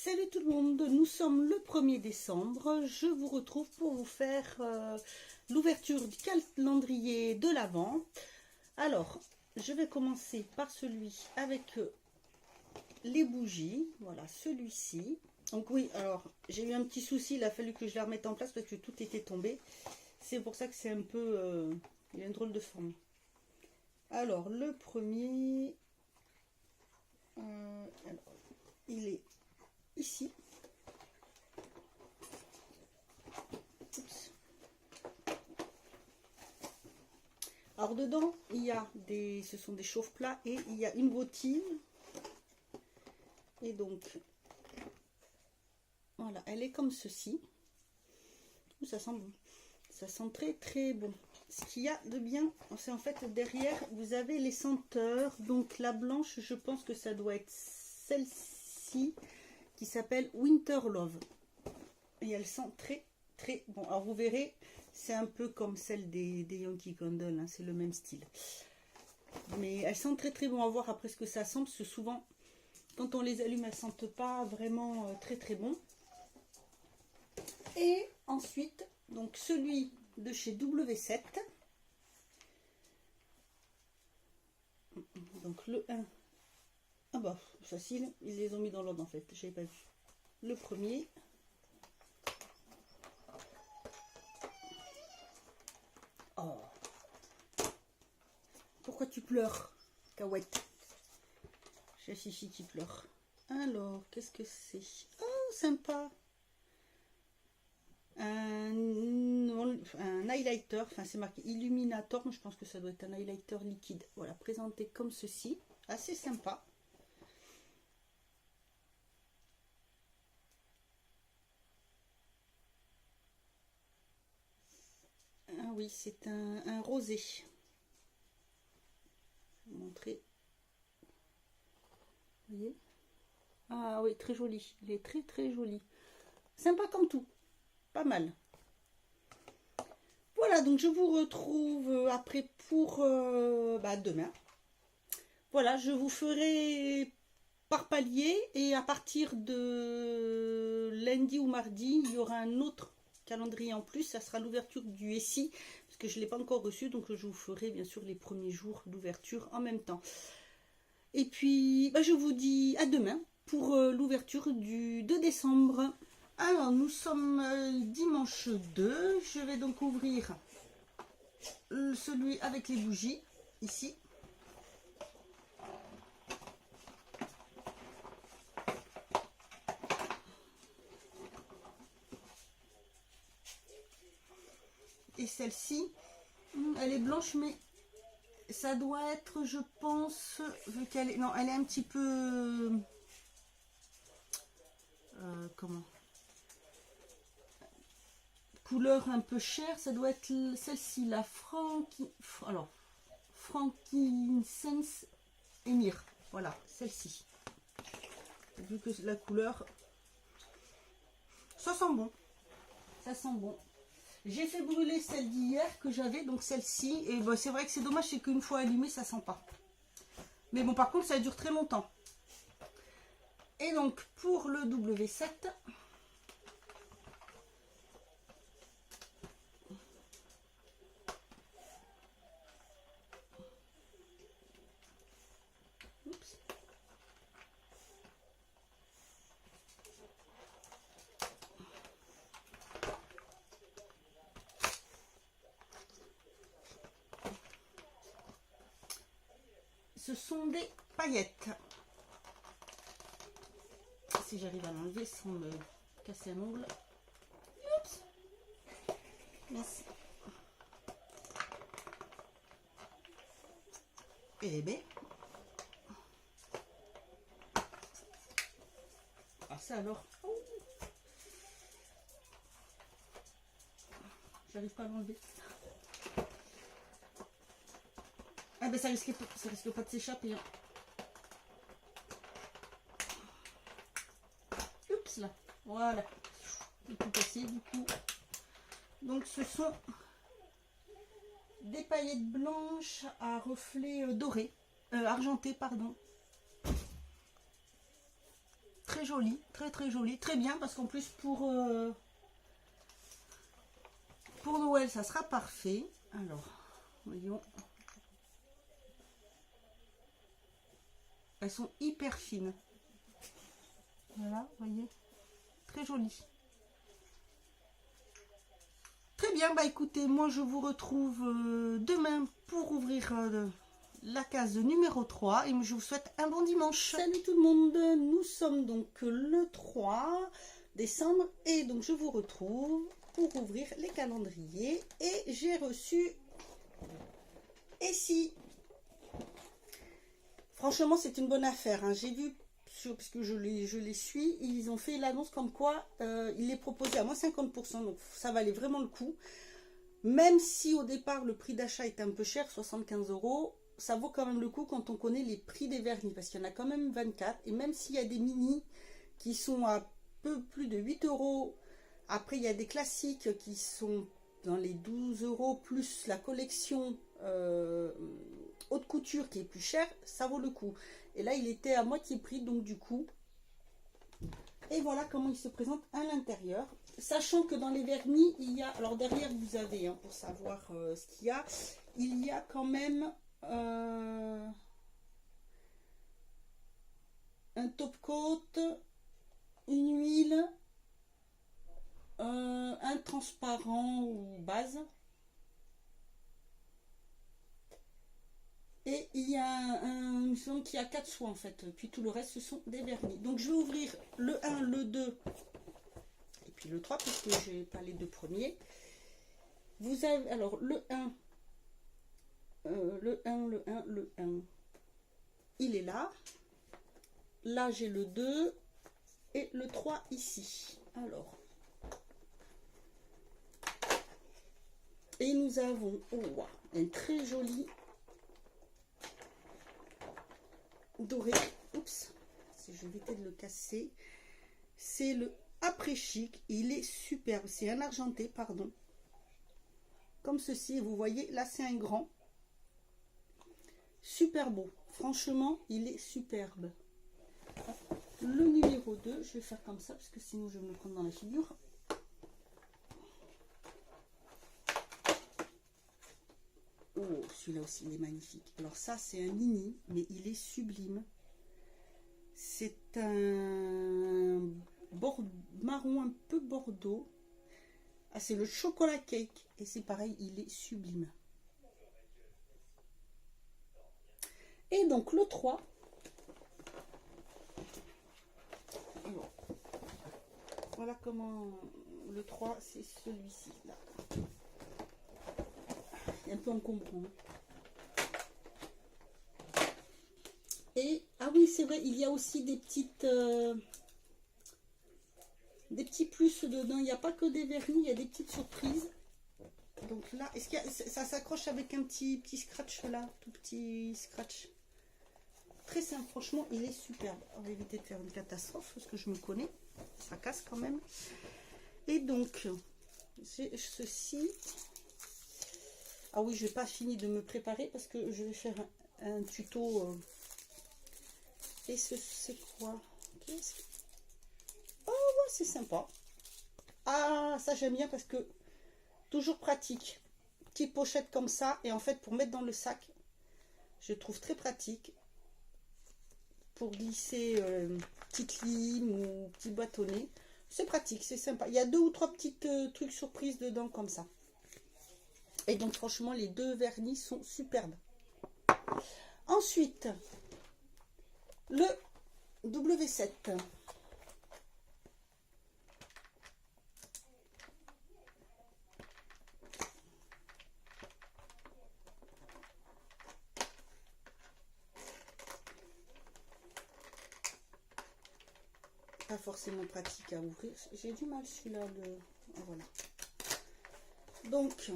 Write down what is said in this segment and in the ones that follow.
Salut tout le monde, nous sommes le 1er décembre. Je vous retrouve pour vous faire l'ouverture du calendrier de l'Avent. Alors, je vais commencer par celui avec les bougies. Voilà, celui-ci. Donc oui, alors j'ai eu un petit souci, il a fallu que je la remette en place parce que tout était tombé. C'est pour ça que c'est un peu... il a une drôle de forme. Alors, le premier... alors, il est ici. Oups. Alors dedans, il y a ce sont des chauffe-plats et il y a une votive. Et donc, voilà, elle est comme ceci. Ça sent bon. Ça sent très très bon. Ce qu'il y a de bien, c'est en fait derrière, vous avez les senteurs. Donc la blanche, je pense que ça doit être celle-ci qui s'appelle Winter Love. Et elle sent très très bon. Alors vous verrez, c'est un peu comme celle des Yankee Candle, hein, c'est le même style. Mais elles sentent très très bon. À voir après ce que ça sent, parce que souvent, quand on les allume, elles sentent pas vraiment très très bon. Et ensuite, donc celui de chez W7. Donc le 1. Ah bah, facile, ils les ont mis dans l'ordre en fait, j'avais pas vu. Le premier. Oh. Pourquoi tu pleures, Cahouette? J'ai Chichi qui pleure. Alors, qu'est-ce que c'est? Oh, sympa. Un highlighter, enfin c'est marqué Illuminator, mais je pense que ça doit être un highlighter liquide. Voilà, présenté comme ceci. Assez sympa. Ah oui, c'est un rosé. Je vais vous montrer. Vous voyez? Ah oui, très joli. Il est très très joli. Sympa comme tout. Pas mal. Voilà, donc je vous retrouve après pour demain. Voilà, je vous ferai par palier et à partir de lundi ou mardi, il y aura un autre calendrier en plus. Ça sera l'ouverture du SI parce que je ne l'ai pas encore reçu, donc je vous ferai bien sûr les premiers jours d'ouverture en même temps. Et puis, je vous dis à demain pour l'ouverture du 2 décembre. Alors, nous sommes dimanche 2. Je vais donc ouvrir celui avec les bougies, ici. Et celle-ci, elle est blanche, mais ça doit être, je pense, vu qu'elle est... Non, elle est un petit peu... comment? Couleur un peu chère, ça doit être celle-ci, la frankincense et myrrhe. Voilà, celle-ci. Vu que la couleur... Ça sent bon. Ça sent bon. J'ai fait brûler celle d'hier que j'avais, donc celle-ci. Et c'est vrai que c'est dommage, c'est qu'une fois allumée, ça sent pas. Mais bon, par contre, ça dure très longtemps. Et donc, pour le W7... Oups. Ce sont des paillettes. Si j'arrive à l'enlever sans me casser un ongle. Oups. Merci. Eh bien. Ah ça alors. Oh. J'arrive pas à l'enlever. Ah ben ça risque pas de s'échapper. Hein. Oups là. Voilà. J'ai tout cassé du coup. Donc ce sont des paillettes blanches à reflets dorés. Argentés, pardon. Très joli, très joli, très bien, parce qu'en plus pour Noël, ça sera parfait. Alors, voyons. Elles sont hyper fines. Voilà, vous voyez. Très jolies. Très bien, bah écoutez, moi je vous retrouve demain pour ouvrir la case numéro 3 et je vous souhaite un bon dimanche. Salut tout le monde, nous sommes donc le 3 décembre et donc je vous retrouve pour ouvrir les calendriers et j'ai reçu ici. Franchement, c'est une bonne affaire, hein. J'ai vu, parce que je les suis, ils ont fait l'annonce comme quoi il les proposait à moins 50%, donc ça valait vraiment le coup. Même si au départ le prix d'achat est un peu cher, 75 €, ça vaut quand même le coup quand on connaît les prix des vernis, parce qu'il y en a quand même 24, et même s'il y a des mini qui sont à peu plus de 8 €, après il y a des classiques qui sont dans les 12 € plus la collection haute couture qui est plus chère, ça vaut le coup. Et là il était à moitié prix, donc du coup. Et voilà comment il se présente à l'intérieur. Sachant que dans les vernis, il y a, alors derrière vous avez, hein, pour savoir ce qu'il y a, il y a quand même un top coat, une huile, un transparent ou base. Et il y a un son qui a 4 soins en fait, puis tout le reste ce sont des vernis. Donc je vais ouvrir le 1, le 2 et puis le 3 puisque je n'ai pas les deux premiers. Vous avez alors le 1, le 1, il est là. Là j'ai le 2 et le 3 ici. Alors, et nous avons un très joli doré. Oups, je vais éviter de le casser. C'est le après chic. Il est superbe. C'est un argenté, pardon. Comme ceci. Vous voyez, là c'est un grand. Super beau. Franchement, il est superbe. Le numéro 2, je vais faire comme ça parce que sinon je vais me prendre dans la figure. Oh, celui-là aussi, il est magnifique. Alors ça, c'est un mini, mais il est sublime. C'est un marron un peu bordeaux. Ah, c'est le chocolat cake. Et c'est pareil, il est sublime. Et donc, le 3. Voilà comment le 3, c'est celui-ci. Là. Un peu encombrant. Et, ah oui, c'est vrai, il y a aussi des petites... des petits plus dedans. Il n'y a pas que des vernis, il y a des petites surprises. Donc là, est-ce qu'il y a, ça s'accroche avec un petit scratch là, tout petit scratch. Très simple, franchement, il est superbe. On va éviter de faire une catastrophe parce que je me connais. Ça casse quand même. Et donc, j'ai ceci. Ah oui, je n'ai pas fini de me préparer parce que je vais faire un tuto. Et c'est quoi? Oh, ouais, c'est sympa. Ah, ça j'aime bien parce que toujours pratique. Petite pochette comme ça. Et en fait, pour mettre dans le sac, je trouve très pratique. Pour glisser petite lime ou petit bâtonnet. C'est pratique, c'est sympa. Il y a 2 ou 3 petites trucs surprises dedans comme ça. Et donc franchement, les deux vernis sont superbes. Ensuite, le W7. Pas forcément pratique à ouvrir. J'ai du mal celui-là. Voilà. Donc,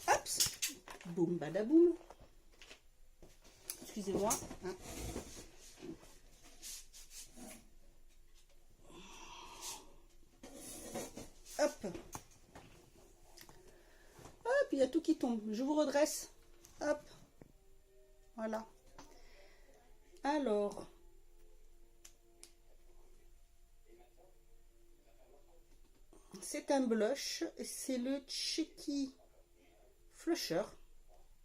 hop, boum badaboum. Excusez-moi. Hein. Hop. Hop, il y a tout qui tombe. Je vous redresse. Hop, voilà. Alors, c'est un blush, c'est le Cheeky Flusher.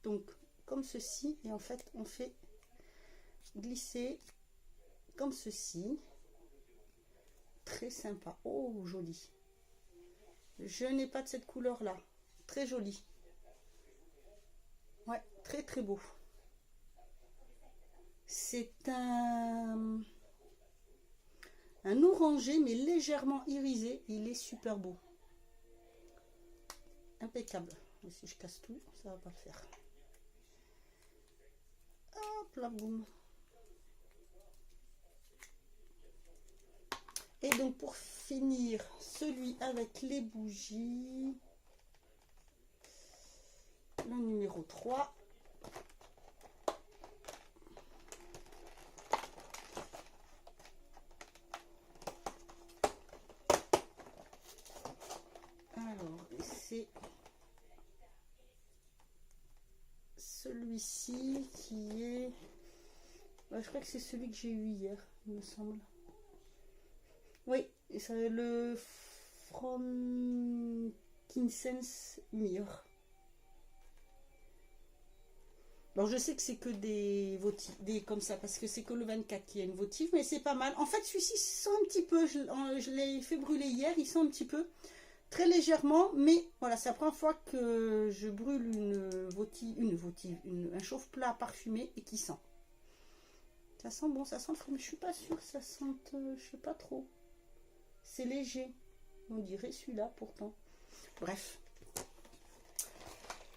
Donc, comme ceci, et en fait, on fait glisser comme ceci. Très sympa. Oh, joli. Je n'ai pas de cette couleur-là. Très joli. Ouais, très très beau. C'est un orangé, mais légèrement irisé. Il est super beau. Impeccable. Mais si je casse tout, ça va pas le faire. Hop là, boum. Et donc pour finir, celui avec les bougies, le numéro 3. Alors, c'est celui-ci qui est... je crois que c'est celui que j'ai eu hier, il me semble. Oui, c'est le Frankincense Myrrh. Bon, je sais que c'est que des votives, comme ça, parce que c'est que le 24 qui a une votive, mais c'est pas mal. En fait, celui-ci sent un petit peu, je l'ai fait brûler hier, il sent un petit peu, très légèrement, mais voilà, c'est la première fois que je brûle un chauffe-plat parfumé et qui sent. Ça sent bon, ça sent le fruit, mais je suis pas sûre que ça sente, je sais pas trop. C'est léger, on dirait celui-là pourtant. Bref.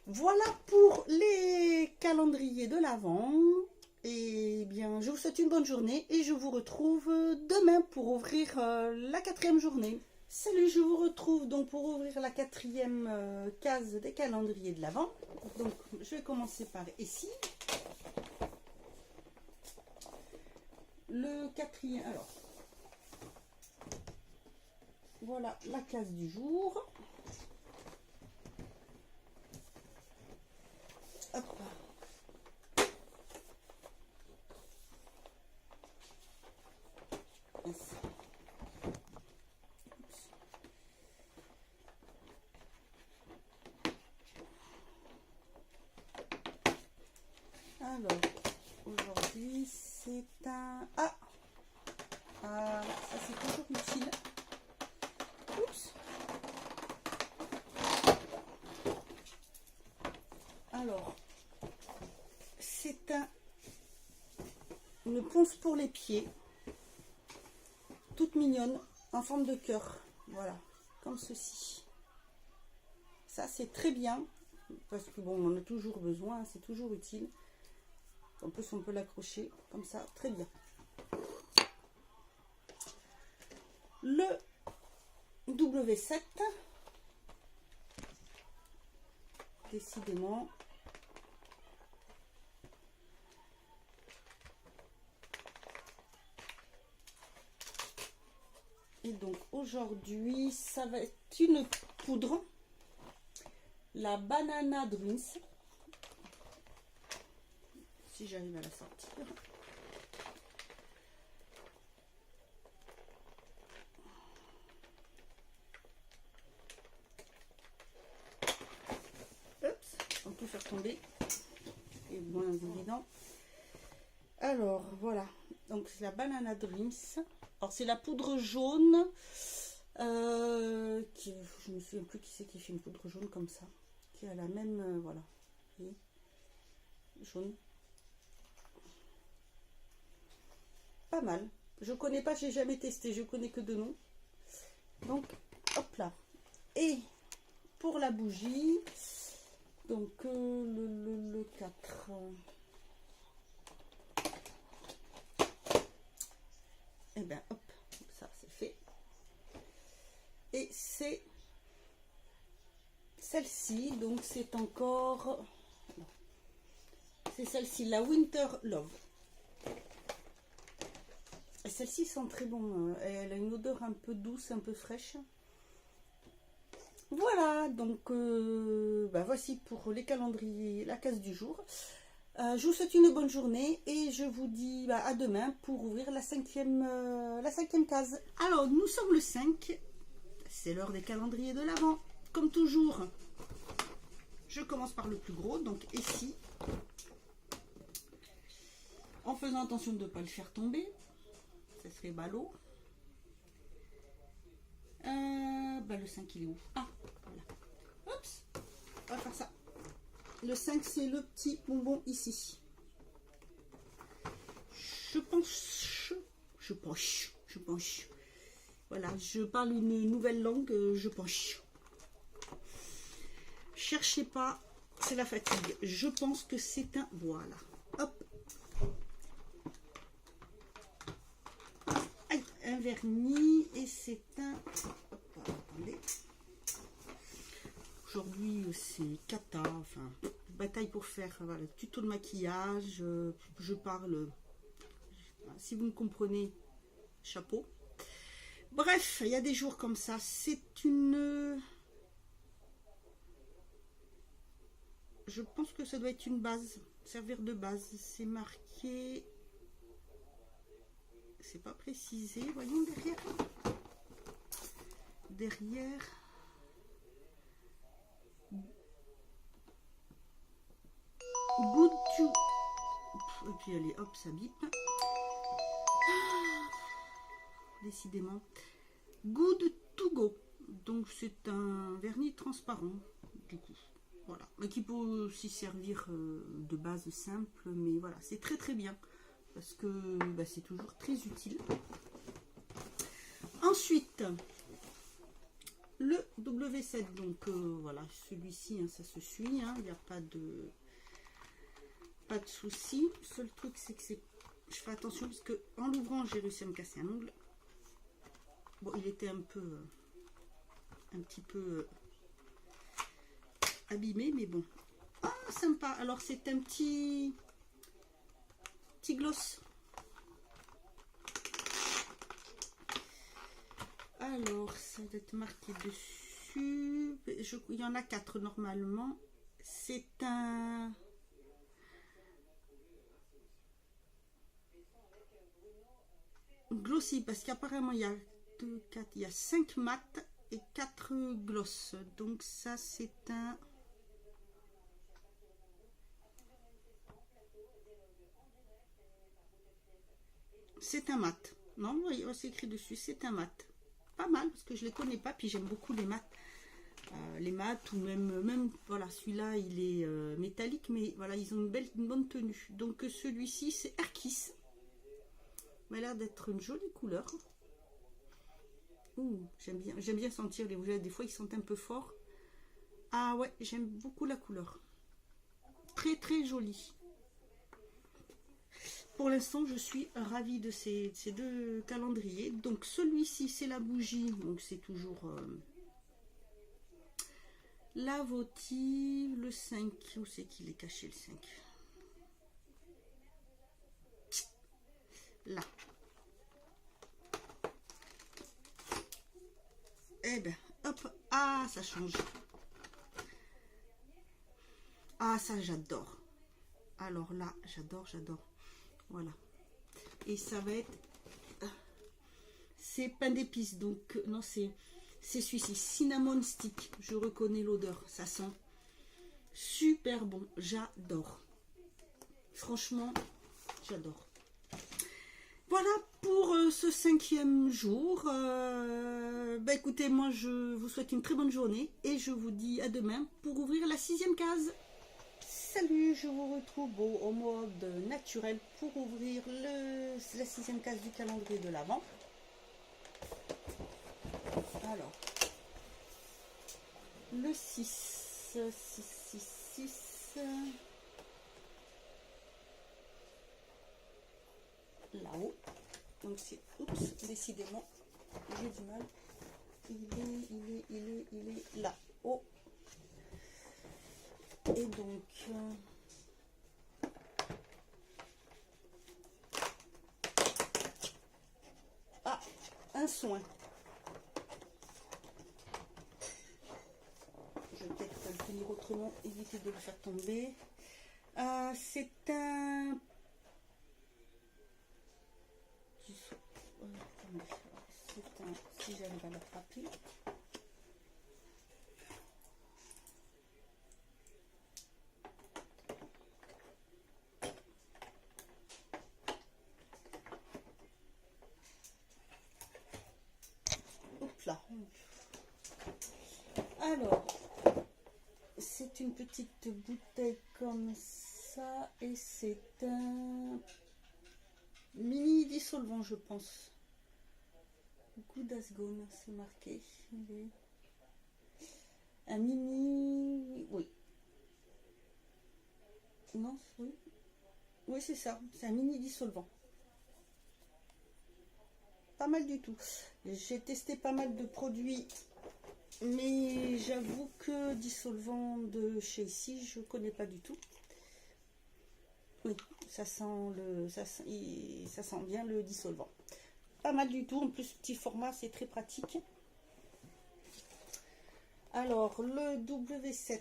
Voilà pour les calendriers de l'Avent. Et bien, je vous souhaite une bonne journée et je vous retrouve demain pour ouvrir la 4e journée. Salut, je vous retrouve donc pour ouvrir la 4e case des calendriers de l'Avent. Donc, je vais commencer par ici. Le 4e, alors, voilà la case du jour. Hop. Alors, aujourd'hui, c'est un... Ah, ça c'est toujours utile. Oups. Alors, c'est une ponce pour les pieds, toute mignonne, en forme de cœur. Voilà, comme ceci. Ça, c'est très bien, parce que bon, on en a toujours besoin, c'est toujours utile. En plus, on peut l'accrocher comme ça, très bien. Le W7, décidément. Et donc aujourd'hui, ça va être une poudre, la Banana Dreams. Si j'arrive à la sortir. Oups, on peut faire tomber. Et moins évident. Alors voilà, donc c'est la Banana Dreams. Alors c'est la poudre jaune. Je me souviens plus qui c'est qui fait une poudre jaune comme ça. Qui a la même, voilà. Et jaune. Pas mal. Je connais pas, j'ai jamais testé, je connais que de nom. Donc, hop là. Et pour la bougie, donc le 4. Et bien, hop, ça c'est fait. Et c'est celle-ci, donc c'est encore... C'est celle-ci, la Winter Love. Et celle-ci sent très bon. Elle a une odeur un peu douce, un peu fraîche. Voilà, donc voici pour les calendriers, la case du jour. Je vous souhaite une bonne journée et je vous dis à demain pour ouvrir la cinquième case. Alors, nous sommes le 5, c'est l'heure des calendriers de l'Avent. Comme toujours, je commence par le plus gros, donc ici, en faisant attention de ne pas le faire tomber, ça serait ballot. Le 5 il est où? Ah, voilà. Oups, on va faire ça. Le 5 c'est le petit bonbon ici. Je pense. Voilà, je parle une nouvelle langue, je pense. Cherchez pas, c'est la fatigue. Je pense que c'est un... Voilà. Hop. Aïe, un vernis et c'est un... Hop, attendez. Aujourd'hui, c'est cata, enfin, bataille pour faire voilà, tuto de maquillage. Je parle... Si vous me comprenez, chapeau. Bref, il y a des jours comme ça. C'est une... Je pense que ça doit être une base, servir de base. C'est marqué... C'est pas précisé. Voyons derrière. Derrière... Good to... Et puis allez, hop, ça bip. Décidément. Good to go. Donc c'est un vernis transparent, du coup. Voilà. Mais qui peut aussi servir de base simple, mais voilà, c'est très très bien. Parce que c'est toujours très utile. Ensuite, le W7. Donc voilà, celui-ci, hein, ça se suit. Hein, il n'y a pas de souci. Le seul truc, c'est que je fais attention parce que en l'ouvrant, j'ai réussi à me casser un ongle. Bon, il était un petit peu abîmé, mais bon. Ah, sympa. Alors, c'est un petit gloss. Alors, ça doit être marqué dessus. Il y en a 4 normalement. C'est un... glossy, parce qu'apparemment, il y a 2, 4, il y a 5 mat et 4 gloss. Donc ça, c'est un... C'est un mat. Non, c'est écrit dessus, c'est un mat. Pas mal, parce que je les connais pas, puis j'aime beaucoup les mats. Les mats, ou même voilà, celui-là, il est métallique, mais voilà, ils ont une bonne tenue. Donc celui-ci, c'est Erkis. Il a l'air d'être une jolie couleur. J'aime bien sentir les rouges. Des fois, ils sont un peu forts. Ah ouais, j'aime beaucoup la couleur. Très, très jolie. Pour l'instant, je suis ravie de ces 2 calendriers. Donc, celui-ci, c'est la bougie. Donc, c'est toujours la votive. Le 5. Où c'est qu'il est caché, le 5? Là. Eh ben, hop. Ah, ça change. Ah, ça, j'adore. Alors là, j'adore. Voilà. Et ça va être... C'est pain d'épices. Donc, non, c'est celui-ci. Cinnamon stick. Je reconnais l'odeur. Ça sent super bon. J'adore. Franchement, j'adore. Voilà pour ce 5e jour. Écoutez, moi, je vous souhaite une très bonne journée. Et je vous dis à demain pour ouvrir la 6e case. Salut, je vous retrouve au mode naturel pour ouvrir la 6e case du calendrier de l'Avent. Alors, le 6, là-haut. Donc c'est, oups, décidément, j'ai du mal. Il est là-haut. Et donc... un soin. autrement éviter de le faire tomber. C'est un... Si j'arrive à l'attraper. Hop là. Alors, c'est une petite bouteille comme ça et c'est un mini dissolvant, je pense. Good as gone, c'est marqué. Un mini... Oui. Non, oui. Oui, c'est ça. C'est un mini dissolvant. Pas mal du tout. J'ai testé pas mal de produits, mais j'avoue que dissolvant de chez ici, je connais pas du tout. Oui, ça sent bien le dissolvant. Pas mal du tout. En plus, petit format, c'est très pratique. Alors, le W7.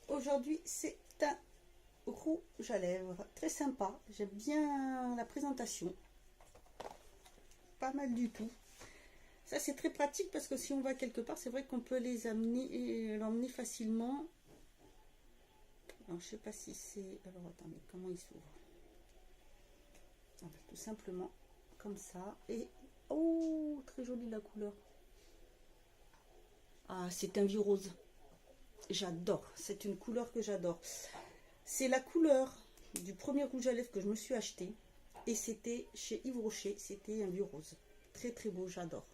Aujourd'hui, c'est un rouge à lèvres. Très sympa. J'aime bien la présentation. Pas mal du tout. Ça, c'est très pratique parce que si on va quelque part, c'est vrai qu'on peut les amener et l'emmener facilement. Alors, je sais pas si c'est... Alors, attendez, comment il s'ouvre? Tout simplement comme ça. Et... Oh, très jolie la couleur. Ah, c'est un vieux rose. J'adore. C'est une couleur que j'adore. C'est la couleur du premier rouge à lèvres que je me suis acheté. Et c'était chez Yves Rocher. C'était un vieux rose. Très très beau, j'adore.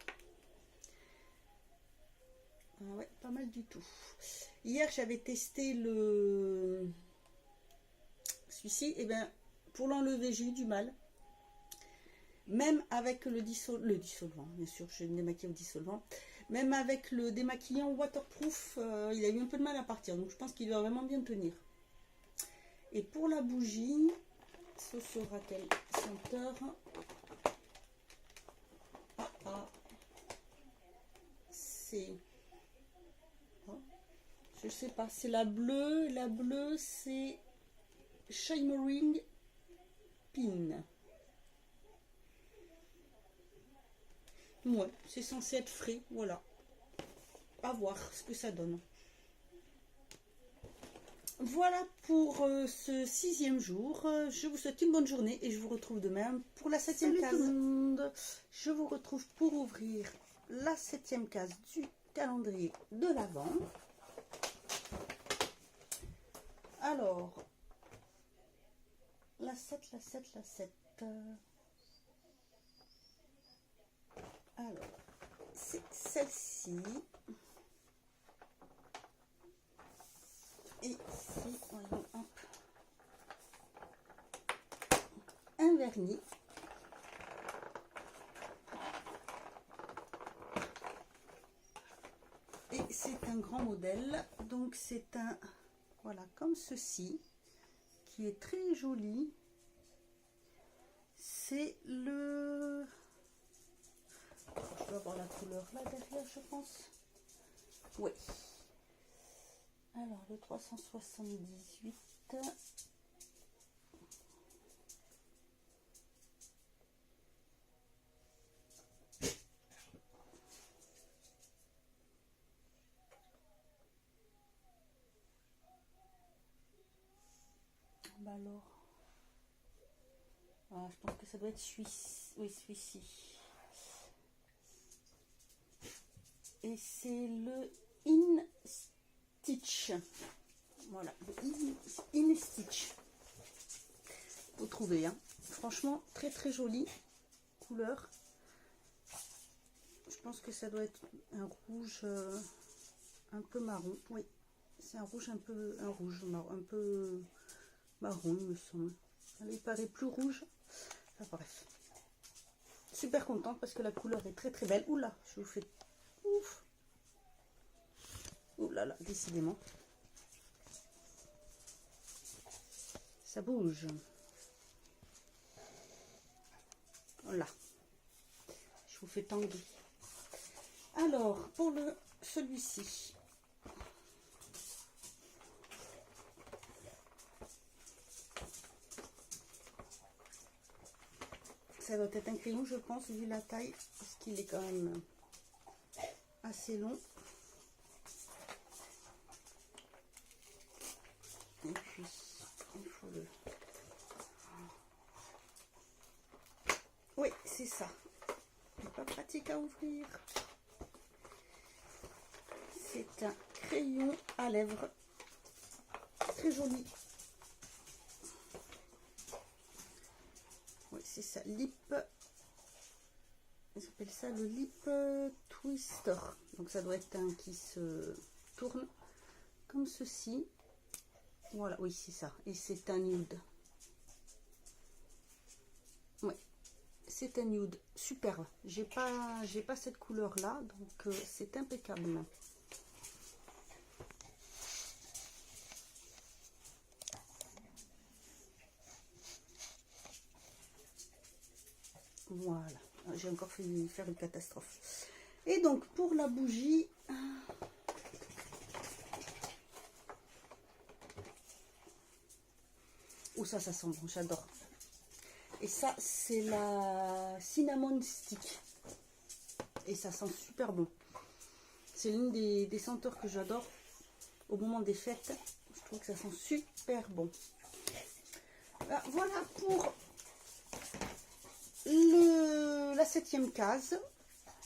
Ah ouais, pas mal du tout. Hier, j'avais testé celui-ci. Et bien, pour l'enlever, j'ai eu du mal. Même avec le dissolvant, bien sûr, je me démaquille au dissolvant. Même avec le démaquillant waterproof, il a eu un peu de mal à partir. Donc, je pense qu'il doit vraiment bien tenir. Et pour la bougie, ce sera quelle senteur? C'est... Oh, je sais pas, c'est la bleue. La bleue, c'est Shimmering Pin. Ouais, c'est censé être frais, voilà. À voir ce que ça donne. Voilà pour ce 6e jour. Je vous souhaite une bonne journée et je vous retrouve demain pour la 7e case. Salut tout le monde. Je vous retrouve pour ouvrir la 7e case du calendrier de l'Avent. Alors, la 7. Alors, c'est celle-ci. Et ici, voyons, hop, un vernis. Et c'est un grand modèle. Donc c'est un, voilà, comme ceci, qui est très joli. C'est le... Je dois avoir la couleur là derrière, je pense. Oui. Alors, le 378. Bah alors... Ah, je pense que ça doit être celui-ci. Oui, celui-ci. Et c'est le In Stitch. Voilà, le In Stitch. Vous trouvez, hein. Franchement, très très jolie couleur. Je pense que ça doit être un rouge un peu marron. Oui, c'est un rouge un peu marron, un peu marron, il me semble. Il paraît plus rouge. Enfin, bref. Super contente parce que la couleur est très très belle. Oula, je vous fais ouf. Oh là là, décidément. Ça bouge. Voilà. Je vous fais tanguer. Alors, pour celui-ci. Ça doit être un crayon, je pense, vu la taille, parce qu'il est quand même assez long. Et puis, il faut le... Oui, c'est ça. C'est pas pratique à ouvrir. C'est un crayon à lèvres. Très joli. Oui, c'est ça. Lip. Ils appellent ça le lip twister. Donc ça doit être un qui se tourne comme ceci. Voilà, oui, c'est ça. Et c'est un nude. Oui, c'est un nude. Superbe. J'ai pas cette couleur là, donc c'est impeccable. Voilà. J'ai encore fait faire une catastrophe. Et donc pour la bougie. Oh, ça sent bon, j'adore. Et ça, c'est la cinnamon stick. Et ça sent super bon. C'est l'une des senteurs que j'adore au moment des fêtes. Je trouve que ça sent super bon. Voilà pour la 7e case.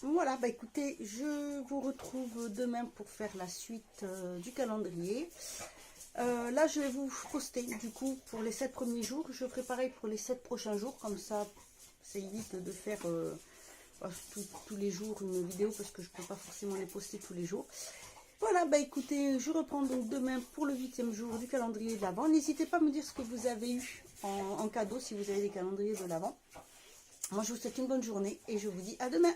Voilà, bah écoutez, je vous retrouve demain pour faire la suite du calendrier. Là, je vais vous poster du coup pour les 7 premiers jours. Je ferai pareil pour les 7 prochains jours. Comme ça, ça évite de faire tous les jours une vidéo parce que je ne peux pas forcément les poster tous les jours. Voilà, bah écoutez, je reprends donc demain pour le 8e jour du calendrier de l'Avent. N'hésitez pas à me dire ce que vous avez eu en cadeau si vous avez des calendriers de l'Avent. Moi, je vous souhaite une bonne journée et je vous dis à demain.